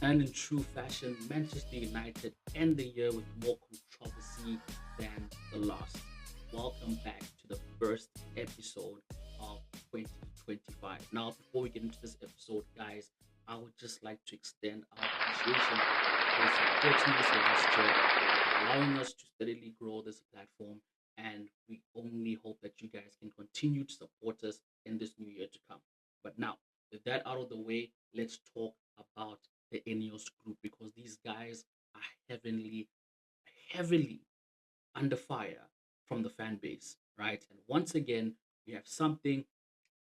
And in true fashion, Manchester United end the year with more controversy than the last. Welcome back to the first episode of 2025. Now, before we get into this episode, guys, I would just like to extend our appreciation for supporting us last year, allowing us to steadily grow this platform, and we only hope that you guys can continue to support us in this new year to come. But now, with that out of the way, let's talk about the Ineos group because these guys are heavily under fire from the fan base, right? And once again, we have something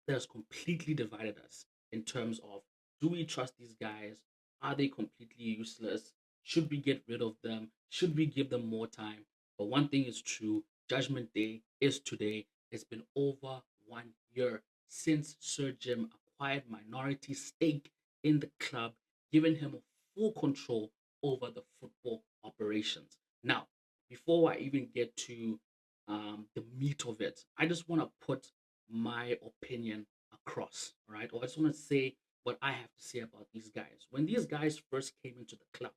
that has completely divided us in terms of, do we trust these guys? Are they completely useless? Should we get rid of them? Should we give them more time? But one thing is true, Judgment Day is today. It's been over 1 year since Sir Jim acquired minority stake in the club, giving him full control over the football operations. Now, before I even get to the meat of it, I just want to put my opinion across, all right? Or I just want to say what I have to say about these guys. When these guys first came into the club,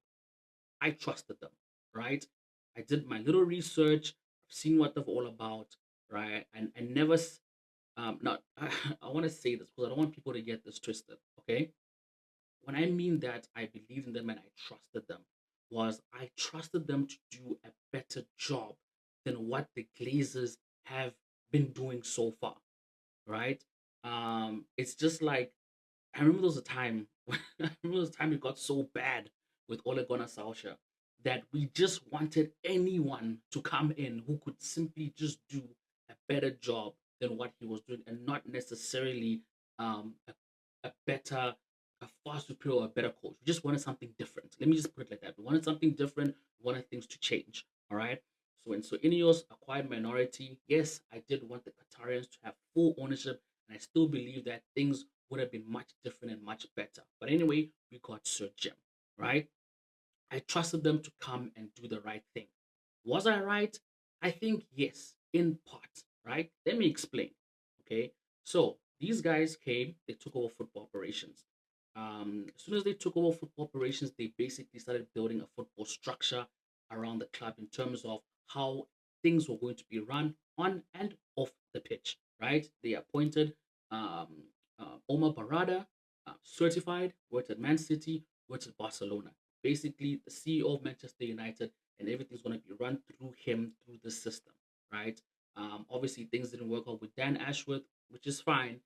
I trusted them, right? I did my little research. I've seen what they're all about, right? And I never, not, I want to say this because I don't want people to get this twisted, okay? When I mean that I believed in them and I trusted them, was I trusted them to do a better job than what the Glazers have been doing so far, right? It's just like I remember there was a time I remember there was a time it got so bad with Ole Gunnar Solskjaer that we just wanted anyone to come in who could simply just do a better job than what he was doing and not necessarily a better, a far superior, a better coach. We just wanted something different. Let me just put it like that. We wanted something different. We wanted things to change. All right. So Ineos acquired minority. Yes, I did want the Qatarians to have full ownership, and I still believe that things would have been much different and much better. But anyway, we got Sir Jim, right? I trusted them to come and do the right thing. Was I right? I think yes, in part, right? Let me explain. Okay. So these guys came, they took over football operations. As soon as they took over football operations, they basically started building a football structure around the club in terms of how things were going to be run on and off the pitch, right? They appointed Omar Barada, certified, worked at Man City, worked at Barcelona. Basically, the CEO of Manchester United, and everything's going to be run through him through the system, right? Obviously, things didn't work out with Dan Ashworth, which is fine,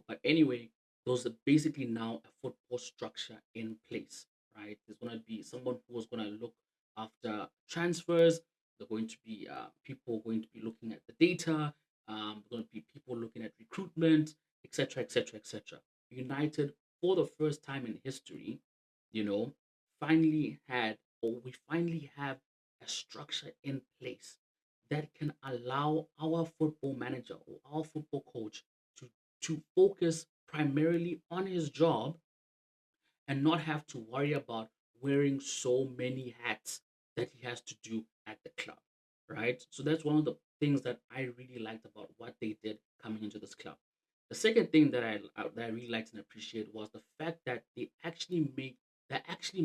but anyway, those are basically now a football structure in place, right? There's going to be someone who is going to look after transfers. There are going to be people going to be looking at the data. There are going to be people looking at recruitment, etc., etc., etc. United, for the first time in history, you know, finally had, or we finally have a structure in place that can allow our football manager or our football coach to focus primarily on his job and not have to worry about wearing so many hats that he has to do at the club, right? So that's one of the things that I really liked about what they did coming into this club. The second thing that I really liked and appreciate was the fact that they're actually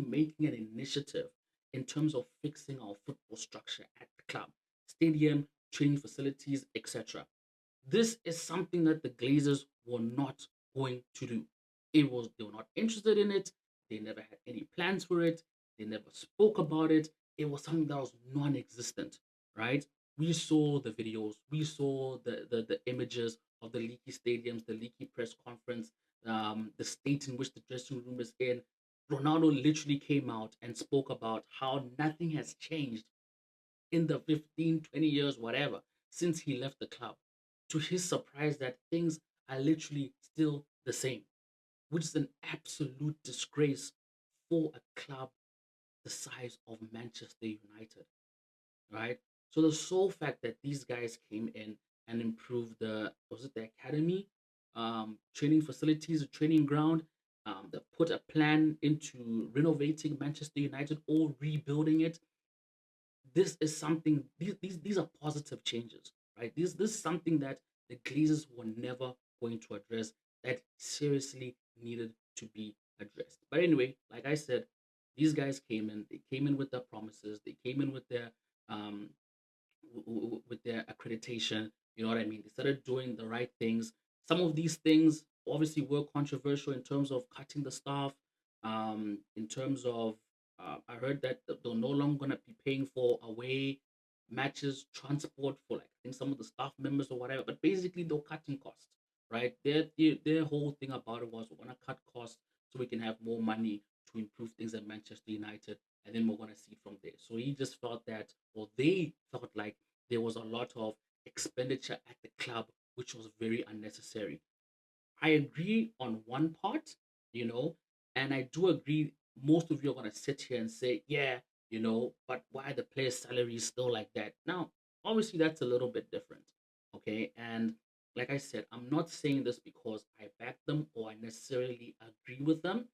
making an initiative in terms of fixing our football structure at the club, stadium, training facilities, etc. This is something that the Glazers were not going to do. They were not interested in it. They never had any plans for it. They never spoke about it. It was something that was non-existent, right? We saw the videos, we saw the images of the leaky stadiums, the leaky press conference, the state in which the dressing room is in. Ronaldo literally came out and spoke about how nothing has changed in the 15, 20 years, whatever, since he left the club. To his surprise, that things are literally still the same, which is an absolute disgrace for a club the size of Manchester United, right? So the sole fact that these guys came in and improved the academy, training facilities, the training ground, they put a plan into renovating Manchester United or rebuilding it. This is something, these are positive changes, right? This is something that the Glazers were never going to address, that seriously needed to be addressed. But anyway, like I said, These guys came in. They came in with their promises. They came in with their um, with their accreditation. You know what I mean? They started doing the right things. Some of these things obviously were controversial in terms of cutting the staff. In terms of, I heard that they're no longer gonna be paying for away matches, transport for like I think some of the staff members or whatever. But basically, they're cutting costs, right? Their whole thing about it was we're gonna cut costs so we can have more money to improve things at Manchester United, and then we're gonna see from there. So he just felt that, or they felt like there was a lot of expenditure at the club, which was very unnecessary. I agree on one part, you know, and I do agree most of you are going to sit here and say, yeah, but why the players' salary is still like that? Now, obviously, that's a little bit different, okay? And like I said, I'm not saying this because I back them or I necessarily agree with them,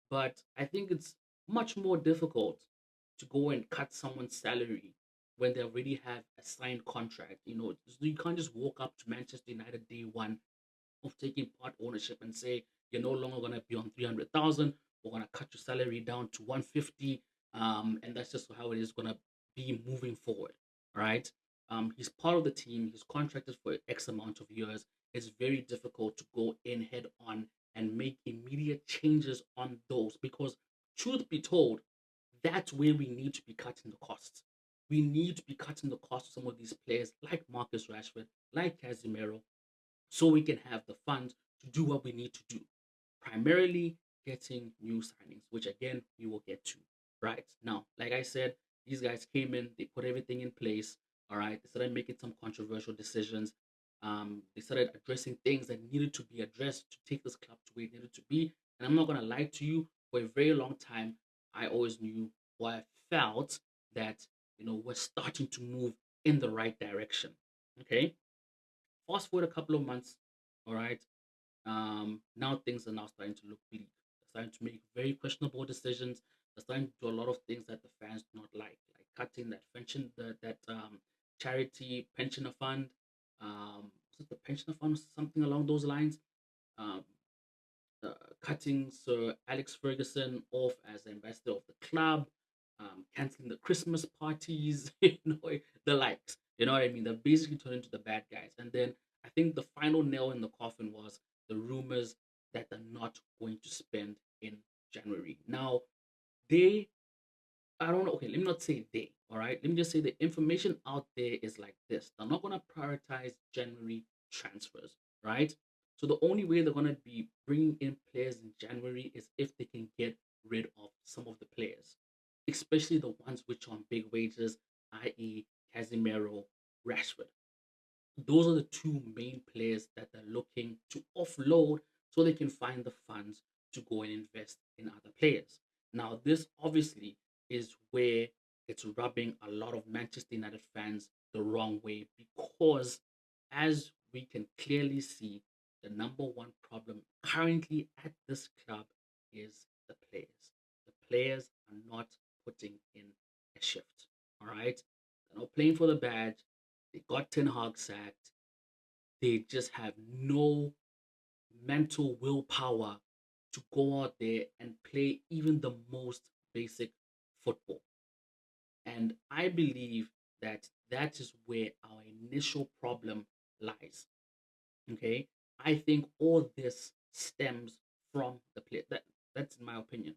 but I think it's much more difficult to go and cut someone's salary when they already have a signed contract. You can't just walk up to Manchester United day one of taking part ownership and say you're no longer going to be on 300,000. We're going to cut your salary down to 150, and that's just how it is going to be moving forward. Right? He's part of the team. He's contracted for X amount of years. It's very difficult to go in head on and make immediate changes on those because, truth be told, that's where we need to be cutting the costs. We need to be cutting the cost of some of these players like Marcus Rashford, like Casemiro, so we can have the funds to do what we need to do. Primarily getting new signings, which again we will get to. Right now, like I said, these guys came in, they put everything in place. All right, they started making some controversial decisions. They started addressing things that needed to be addressed to take this club to where it needed to be. And I'm not gonna lie to you, for a very long time, I always knew or I felt that we're starting to move in the right direction. Okay, fast forward a couple of months, all right. Now things are now starting to look bleak. They're starting to make very questionable decisions. They're starting to do a lot of things that the fans do not like cutting that pension, that charity pensioner fund. Was it the pensioner fund or something along those lines? Um, Cutting Sir Alex Ferguson off as ambassador of the club, canceling the Christmas parties, the likes. You know what I mean? They're basically turned into the bad guys. And then I think the final nail in the coffin was the rumors that they're not going to spend in January. Now, they I don't know. Okay, let me not say they. All right, let me just say the information out there is like this. They're not gonna prioritize January transfers, right? So the only way they're gonna be bringing in players in January is if they can get rid of some of the players, especially the ones which are on big wages, i.e., Casemiro, Rashford. Those are the two main players that they're looking to offload so they can find the funds to go and invest in other players. Now, this obviously is where it's rubbing a lot of Manchester United fans the wrong way because, as we can clearly see, the number one problem currently at this club is the players. The players are not putting in a shift. All right, they're not playing for the badge. They got Ten Hag sacked. They just have no mental willpower to go out there and play even the most basic football. And I believe that that is where our initial problem lies. Okay. I think all this stems from the player. That's in my opinion.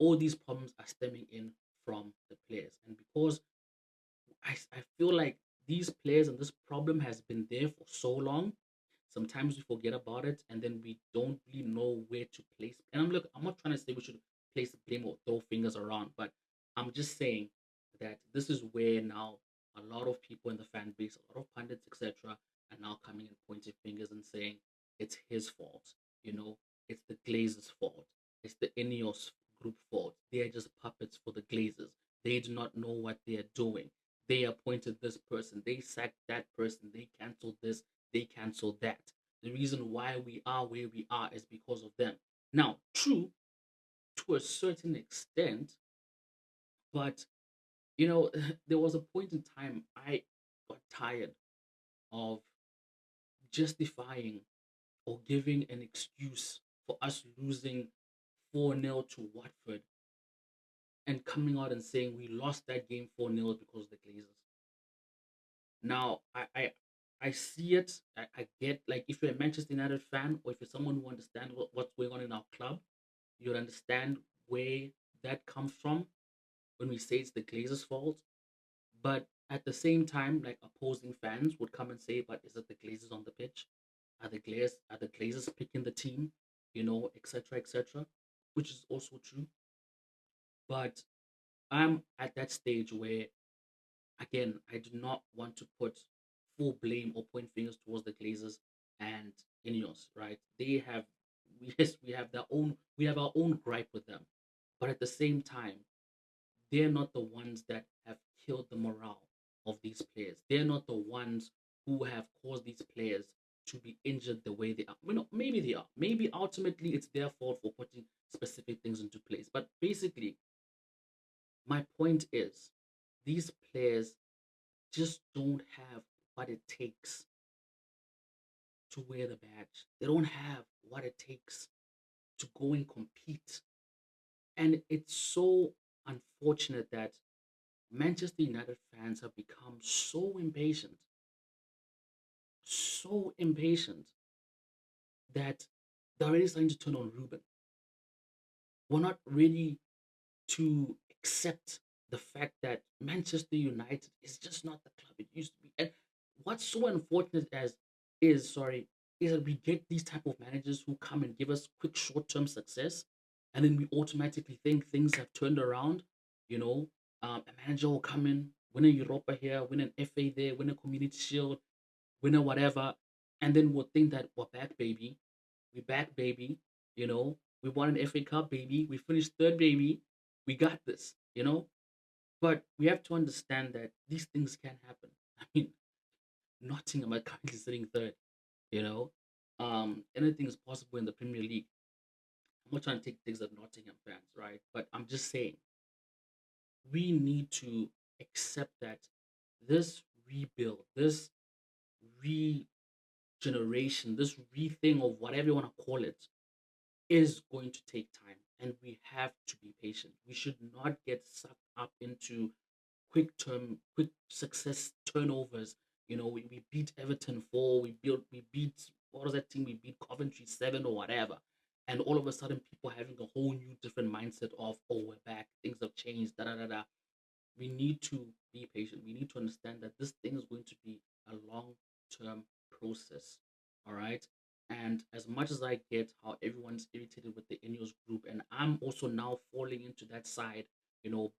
All these problems are stemming in from the players. And because I feel like these players and this problem has been there for so long. Sometimes we forget about it, and then we don't really know where to place. And I'm not trying to say we should place the blame or throw fingers around, but I'm just saying that this is where now a lot of people in the fan base, a lot of pundits, etc., are now coming and pointing fingers and saying it's his fault. It's the Glazers' fault. It's the Ineos group fault. They are just puppets for the Glazers. They do not know what they are doing. They appointed this person, they sacked that person, they canceled this, they canceled that. The reason why we are where we are is because of them. Now, true to a certain extent, but there was a point in time I got tired of justifying or giving an excuse for us losing 4-0 to Watford and coming out and saying we lost that game 4-0 because of the Glazers. Now, I see it. I get, like, if you're a Manchester United fan or if you're someone who understands what's going on in our club, you'll understand where that comes from when we say it's the Glazers' fault. But at the same time, like, opposing fans would come and say, "But is it the Glazers on the pitch? Are the Glazers picking the team? Etc. etc." Which is also true. But I'm at that stage where, again, I do not want to put full blame or point fingers towards the Glazers and Ineos, right? They have, yes, we have our own gripe with them, but at the same time, they're not the ones that have killed the morale of these players. They're not the ones who have caused these players to be injured the way they are. Maybe they are. Maybe ultimately it's their fault for putting specific things into place. But basically, my point is, these players just don't have what it takes to wear the badge. They don't have what it takes to go and compete. And it's so unfortunate that Manchester United fans have become so impatient that they're already starting to turn on Ruben. We're not ready to accept the fact that Manchester United is just not the club it used to be. And what's so unfortunate is that we get these type of managers who come and give us quick short-term success, and then we automatically think things have turned around. You know, a manager will come in, win a Europa here, win an FA there, win a Community Shield, win a whatever, and then we'll think that we're back, baby. We back, baby. We won an FA Cup, baby. We finished third, baby. We got this. But we have to understand that these things can happen. I mean, Nottingham are currently sitting third. You know, anything is possible in the Premier League. I'm not trying to take things at Nottingham fans, right? But I'm just saying we need to accept that this rebuild, this regeneration, this re-thing of whatever you want to call it, is going to take time, and we have to be patient. We should not get sucked up into quick success turnovers. We beat Everton 4, we beat, what was that team? We beat Coventry 7 or whatever. And all of a sudden people having a whole new different mindset of, oh, we're back, things have changed, da da da da. We need to be patient. We need to understand that this thing is going to be a long-term process. All right. And as much as I get how everyone's irritated with the Ineos group, and I'm also now falling into that side,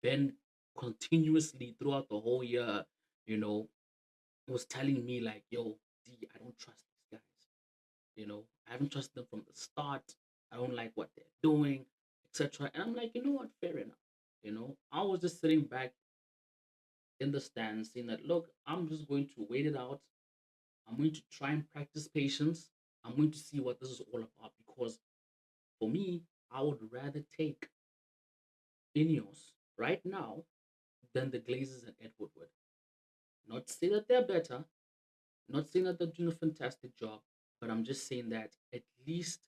Ben continuously throughout the whole year, you know, was telling me like, yo, D, I don't trust these guys. I haven't trusted them from the start. I don't like what they're doing, etc. And I'm like, you know what? Fair enough. I was just sitting back in the stands saying that, look, I'm just going to wait it out. I'm going to try and practice patience. I'm going to see what this is all about, because for me, I would rather take Ineos right now than the Glazers and Ed Woodward. Not to say that they're better, not saying that they're doing a fantastic job, but I'm just saying that at least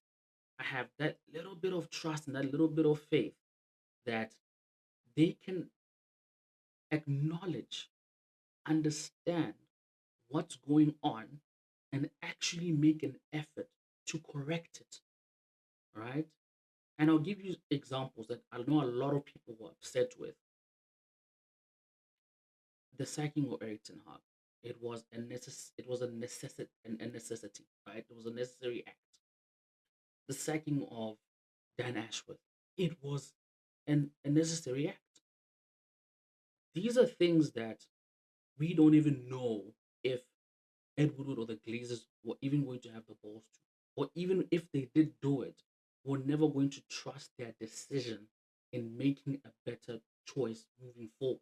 I have that little bit of trust and that little bit of faith that they can acknowledge, understand what's going on, and actually make an effort to correct it. Right? And I'll give you examples that I know a lot of people were upset with. The sacking of Eric Ten Hag. It was a necessity, right? It was a necessary act. The sacking of Dan Ashworth. It was a necessary act. These are things that we don't even know if Ed Woodward or the Glazers were even going to have the balls to. Or even if they did do it, we're never going to trust their decision in making a better choice moving forward.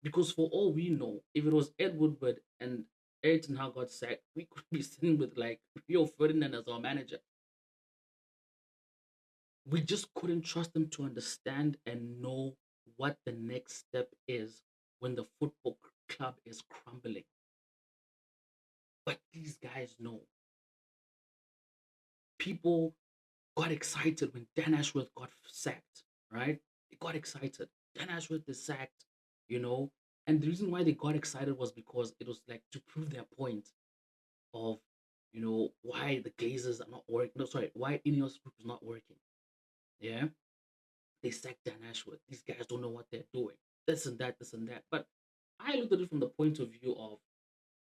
Because for all we know, if it was Ed Woodward and Eric Ten Hag got sacked, we could be sitting with like Rio Ferdinand as our manager. We just couldn't trust them to understand and know what the next step is when the football club is crumbling. But these guys know. People got excited when Dan Ashworth got sacked, right? They got excited. Dan Ashworth is sacked, you know. And the reason why they got excited was because it was like to prove their point of, why the Glazers are not working. No, sorry, why Ineos Group is not working. Yeah, they sacked Dan Ashworth. These guys don't know what they're doing. This and that, this and that. But I looked at it from the point of view of,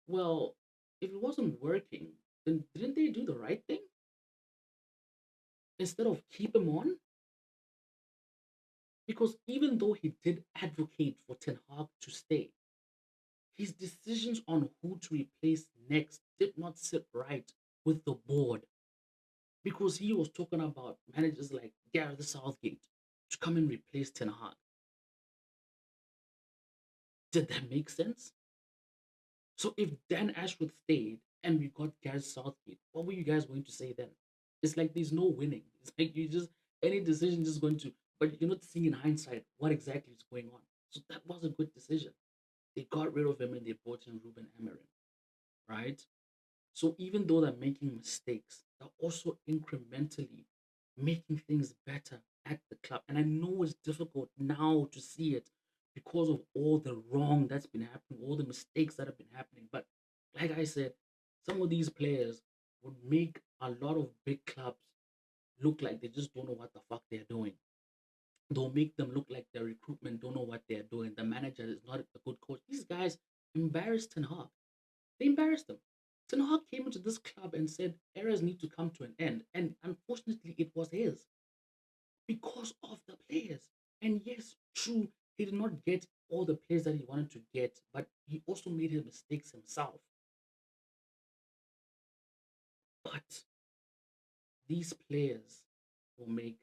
well, if it wasn't working, then didn't they do the right thing? Instead of keep him on? Because even though he did advocate for Ten Hag to stay, his decisions on who to replace next did not sit right with the board. Because he was talking about managers like Gareth Southgate to come and replace Ten Hag. Did that make sense? So if Dan Ashworth stayed and we got Gareth Southgate, what were you guys going to say then? It's like there's no winning. It's like you just any decision just going to, but you're not seeing in hindsight what exactly is going on. So that was a good decision. They got rid of him and they brought in Ruben Amorim, right? So even though they're making mistakes, they're also incrementally making things better at the club. And I know it's difficult now to see it because of all the wrong that's been happening, all the mistakes that have been happening. But like I said, some of these players would make a lot of big clubs look like they just don't know what the fuck they're doing. They'll make them look like their recruitment don't know what they're doing. The manager is not a good coach. These guys embarrassed Ten Hag. They embarrassed him. Ten Hag came into this club and said errors need to come to an end. And unfortunately, it was his because of the players. And yes, true, he did not get all the players that he wanted to get, but he also made his mistakes himself. But these players will make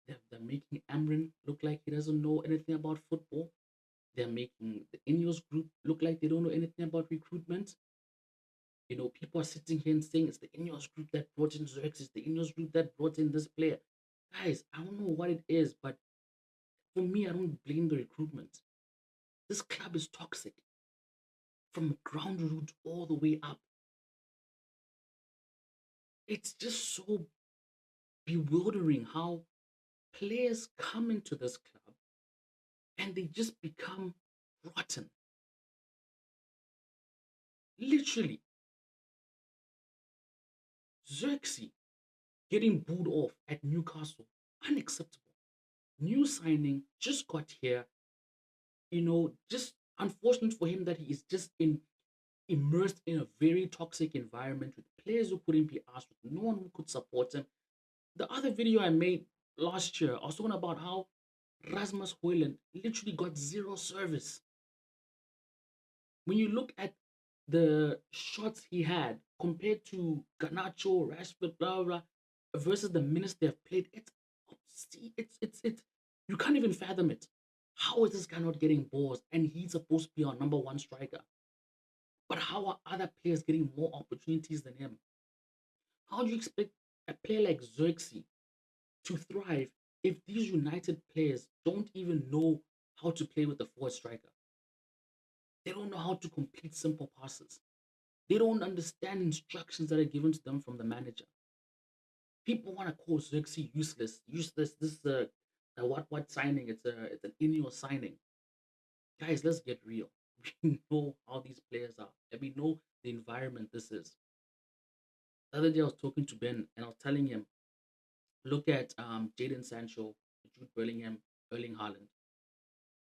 they're making Amrin look like he doesn't know anything about football. They're making the Ineos group look like they don't know anything about recruitment. People are sitting here and saying it's the Ineos group that brought in Zurich, it's the Ineos group that brought in this player. Guys, I don't know what it is, but for me, I don't blame the recruitment. This club is toxic from ground root all the way up. It's just so bewildering how players come into this club and they just become rotten. Literally, Xerxes getting booed off at Newcastle, unacceptable. New signing, just got here, just unfortunate for him that he is just immersed in a very toxic environment with players who couldn't be asked with, no one who could support him. The other video I made last year, I was talking about how Rasmus Højlund literally got zero service. When you look at the shots he had compared to Garnacho, Rashford, blah, blah, blah, versus the minutes they've played, it's it's you can't even fathom it. How is this guy not getting balls and he's supposed to be our number one striker? But how are other players getting more opportunities than him? How do you expect a player like Xerxes to thrive if these United players don't even know how to play with the forward striker? They don't know how to complete simple passes. They don't understand instructions that are given to them from the manager. People want to call Xerxes useless. Useless. This is a what signing? It's an Ineos signing. Guys, let's get real. We know how these players are, and we know the environment this is. The other day I was talking to Ben and I was telling him, look at Jadon Sancho, Jude Bellingham, Erling Haaland.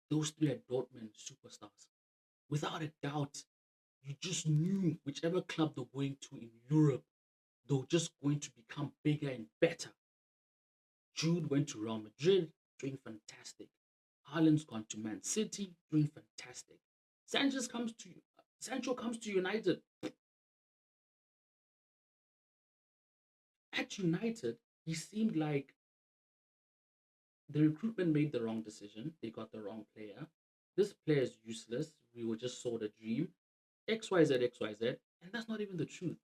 Those three are Dortmund superstars. Without a doubt, you just knew whichever club they're going to in Europe, they're just going to become bigger and better. Jude went to Real Madrid, doing fantastic. Haaland's gone to Man City, doing fantastic. Sanchez comes to Sancho comes to United. At United, he seemed like the recruitment made the wrong decision. They got the wrong player. This player is useless. We were just sold a dream. XYZ, XYZ. And that's not even the truth.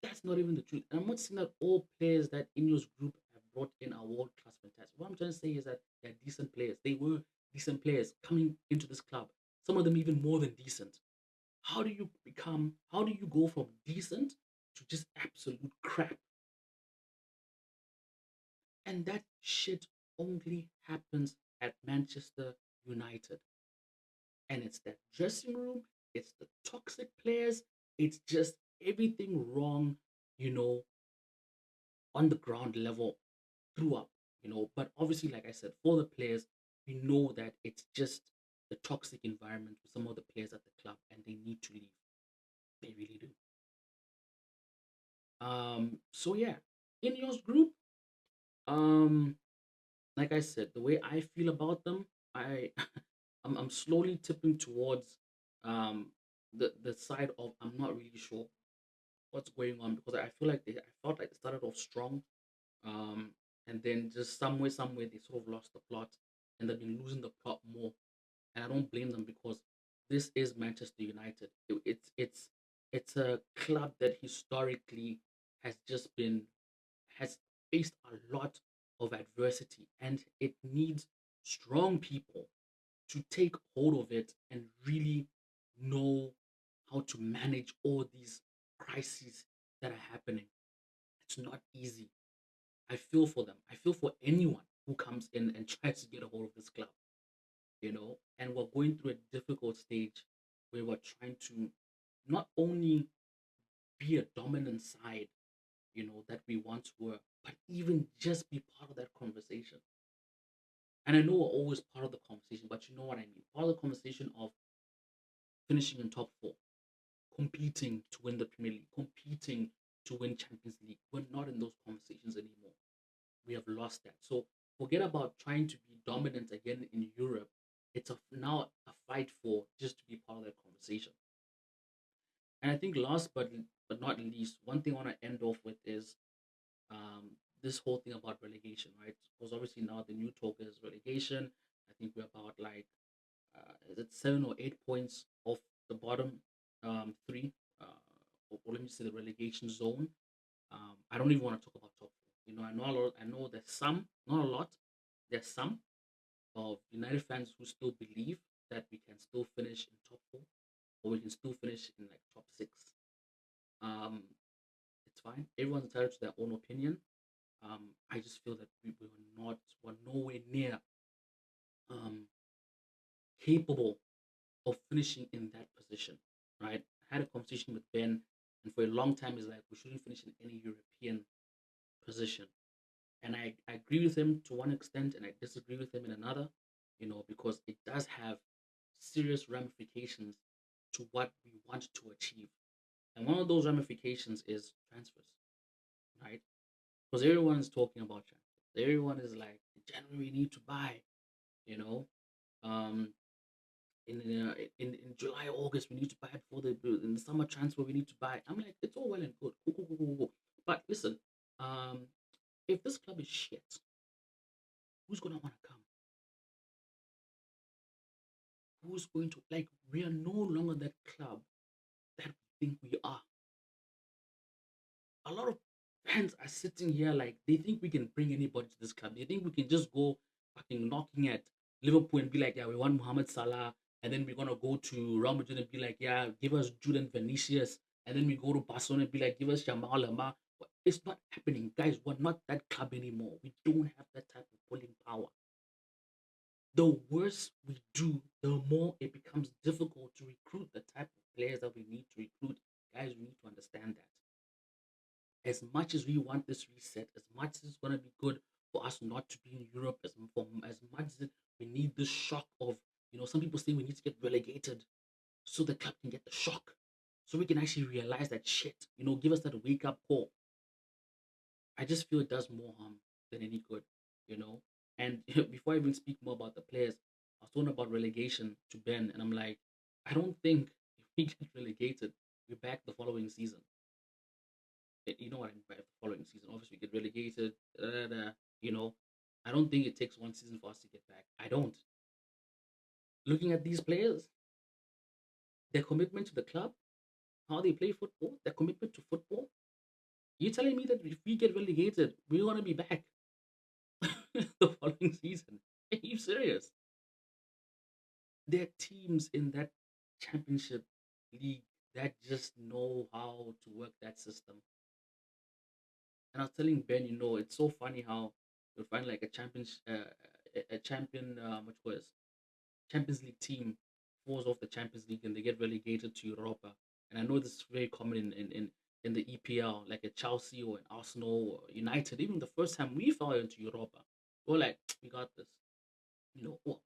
That's not even the truth. And I'm not saying that all players that Ineos group have brought in are world class fantastic. What I'm trying to say is that they're decent players. They were decent players coming into this club. Some of them even more than decent. How do you go from decent to just absolute crap? And that shit only happens at Manchester United. And it's that dressing room, it's the toxic players, it's just everything wrong, you know, on the ground level throughout, But obviously, like I said, for the players, we know that it's just the toxic environment with some of the players at the club and they need to leave. They really do. So yeah, in your group, um, like I said, the way I feel about them, I I'm slowly tipping towards um the side of I'm not really sure what's going on because I feel like I felt like they started off strong, um, and then just somewhere they sort of lost the plot, and they've been losing the plot more. And I don't blame them because this is Manchester United. It's a club that historically has just been has faced a lot of adversity, and it needs strong people to take hold of it and really know how to manage all these crises that are happening. It's not easy. I feel for them. I feel for anyone who comes in and tries to get a hold of this club, and we're going through a difficult stage where we're trying to not only be a dominant side, that we once were, but even just be part of that conversation. And I know we're always part of the conversation, but you know what I mean. Part of the conversation of finishing in top four, competing to win the Premier League, competing to win Champions League. We're not in those conversations anymore. We have lost that. So forget about trying to be dominant again in Europe. It's now a fight for just to be part of that conversation. And I think last but not least, one thing I want to end off with is this whole thing about relegation, right? Because obviously now the new talk is relegation. I think we're about like is it 7 or 8 points off the bottom three, or let me say the relegation zone. I don't even want to talk about top four. I know a lot. I know there's some, not a lot. There's some of United fans who still believe that we can still finish in top four, or we can still finish in like top six. Um, it's fine. Everyone's entitled to their own opinion. I just feel that we're nowhere near um, capable of finishing in that position, right? I had a conversation with Ben, and for a long time, he's like, we shouldn't finish in any European position. And I agree with him to one extent, and I disagree with him in another, because it does have serious ramifications to what we want to achieve. And one of those ramifications is transfers, right? Because everyone's talking about transfers. Everyone is like, January, we need to buy, you know. Um, in July, August, we need to buy it for in the summer transfer, we need to buy. I'm like, it's all well and good. Cool, cool, cool, cool, cool. But listen, um, if this club is shit, who's gonna want to come? Who's going to like? We are no longer that club that we think we are. A lot of fans are sitting here like they think we can bring anybody to this club. They think we can just go fucking knocking at Liverpool and be like, yeah, we want Mohamed Salah, and then we're gonna go to Real Madrid and be like, yeah, give us Julian Vinicius, and then we go to Barcelona and be like, give us Jamal Lamar. It's not happening, guys. We're not that club anymore. We don't have that type of pulling power. The worse we do, the more it becomes difficult to recruit the type of players that we need to recruit. Guys, we need to understand that. As much as we want this reset, as much as it's going to be good for us not to be in Europe, as much as we need this shock of, some people say we need to get relegated so the club can get the shock, so we can actually realize that shit, give us that wake up call. I just feel it does more harm than any good, you know. And before I even speak more about the players, I was talking about relegation to Ben, and I'm like, I don't think if we get relegated, we're back the following season. You know what I mean by the following season. Obviously, we get relegated. Da, da, da, you know, I don't think it takes one season for us to get back. I don't. Looking at these players, their commitment to the club, how they play football, their commitment to football. You're telling me that if we get relegated, we're gonna be back the following season? Are you serious? There are teams in that championship league that just know how to work that system. And I was telling Ben, it's so funny how You'll find like a a champion, what was Champions League team falls off the Champions League and they get relegated to Europa. And I know this is very common in the EPL, like a Chelsea or an Arsenal or United. Even the first time we fell into Europa, we are like, we got this.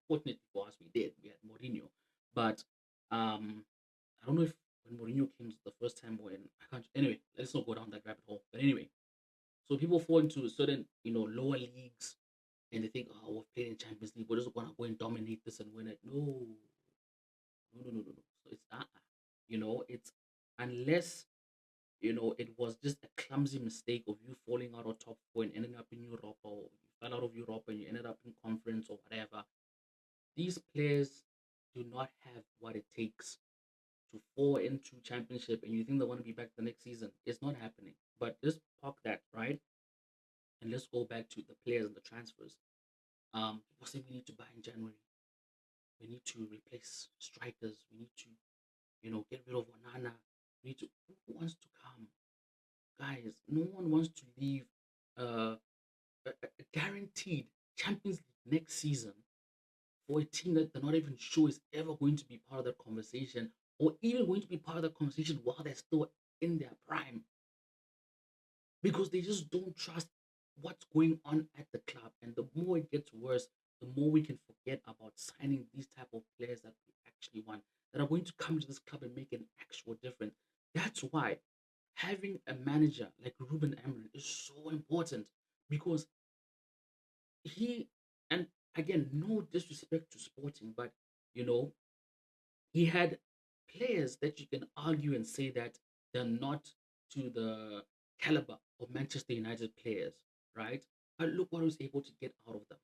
Fortunately for us, we did. We had Mourinho, but I don't know if when Mourinho came the first time or in I can't. Anyway, let's not go down that rabbit hole. But anyway, so people fall into certain lower leagues and they think, oh, we've played in Champions League, we're just gonna go and dominate this and win it. No, no, no, no, no, no. So it's it's unless it was just a clumsy mistake of you falling out of top four and ending up in Europa, or you fell out of Europa and you ended up in conference or whatever. These players do not have what it takes to fall into championship and you think they want to be back the next season. It's not happening. But let's park that, right? And let's go back to the players and the transfers. People say we need to buy in January. We need to replace strikers. We need to, get rid of Onana. We need to. Who wants to come, guys? No one wants to leave a guaranteed Champions League next season for a team that they're not even sure is ever going to be part of that conversation, or even going to be part of that conversation while they're still in their prime, because they just don't trust what's going on at the club. And the more it gets worse, the more we can forget about signing these type of players that we actually want, that are going to come to this club and make an actual difference. That's why having a manager like Ruben Amorim is so important, because he and again, no disrespect to Sporting, but you know he had players that you can argue and say that they're not to the caliber of Manchester United players, right? But look what he was able to get out of them.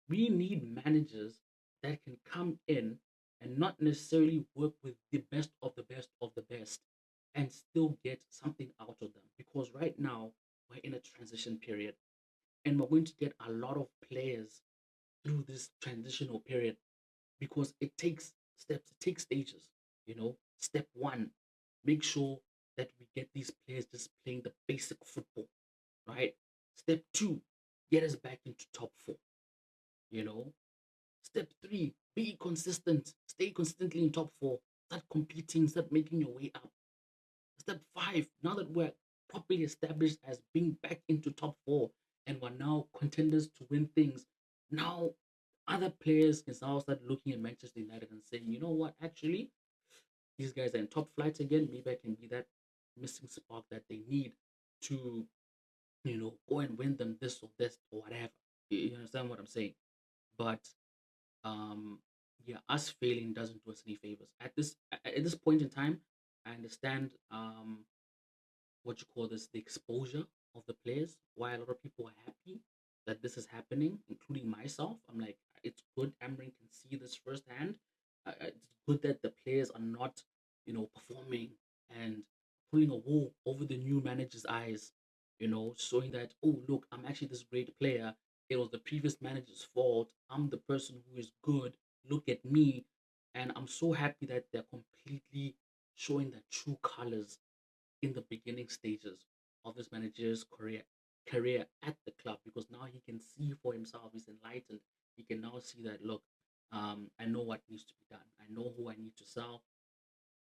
We need managers that can come in and not necessarily work with the best of the best of the best and still get something out of them. Because right now, we're in a transition period and we're going to get a lot of players through this transitional period, because it takes steps, it takes stages. Step one, make sure that we get these players just playing the basic football, right? Step two, get us back into top four. You know, Step three, be consistent, stay consistently in top four, start competing, start making your way up. Step five, now that we're properly established as being back into top four and we're now contenders to win things, now other players can now start looking at Manchester United and saying, you know what, actually, these guys are in top flight again. Maybe I can be that missing spark that they need to, go and win them this or this or whatever. You understand what I'm saying? But um yeah, us failing doesn't do us any favors at this point in time. I understand what you call this, the exposure of the players, why a lot of people are happy that this is happening, including myself. I'm like, it's good Amrin can see this firsthand. It's good that the players are not performing and pulling a wool over the new manager's eyes, showing that, oh look, I'm actually this great player. It was the previous manager's fault. I'm the person who is good. Look at me. And I'm so happy that they're completely showing their true colors in the beginning stages of this manager's career at the club, because now he can see for himself. He's enlightened. He can now see that, look, I know what needs to be done. I know who I need to sell.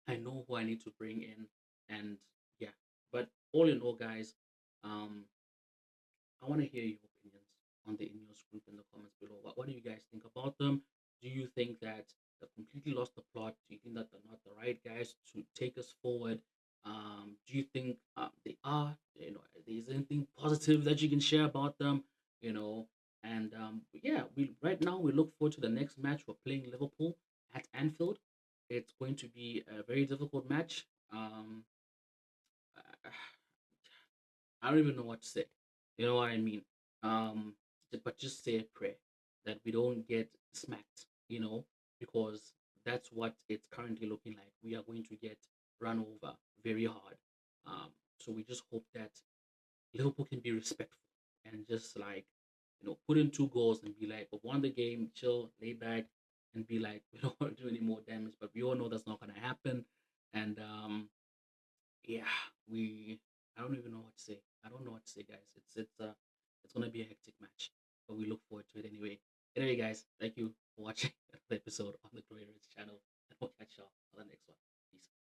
I know who I need to bring in. And yeah, but all in all, guys, um, I want to hear your opinions on the Ineos group in the comments below. What do you guys think about them? Do you think that they completely lost the plot? Do you think that they're not the right guys to take us forward? Do you think they are? Is there anything positive that you can share about them? You know, and yeah, we right now we look forward to the next match. We're playing Liverpool at Anfield. It's going to be a very difficult match. I don't even know what to say. You know what I mean? Um, but just say a prayer that we don't get smacked, because that's what it's currently looking like. We are going to get run over very hard. Um, so we just hope that Liverpool can be respectful and just like, put in two goals and be like, we won the game, chill, lay back, and be like, we don't want to do any more damage. But we all know that's not going to happen. And yeah, we I don't even know what to say. I don't know what to say, guys. It's It's gonna be a hectic match, but we look forward to it anyway. Anyway, guys, thank you for watching another episode on the Glorious channel, and we'll catch y'all on the next one. Peace.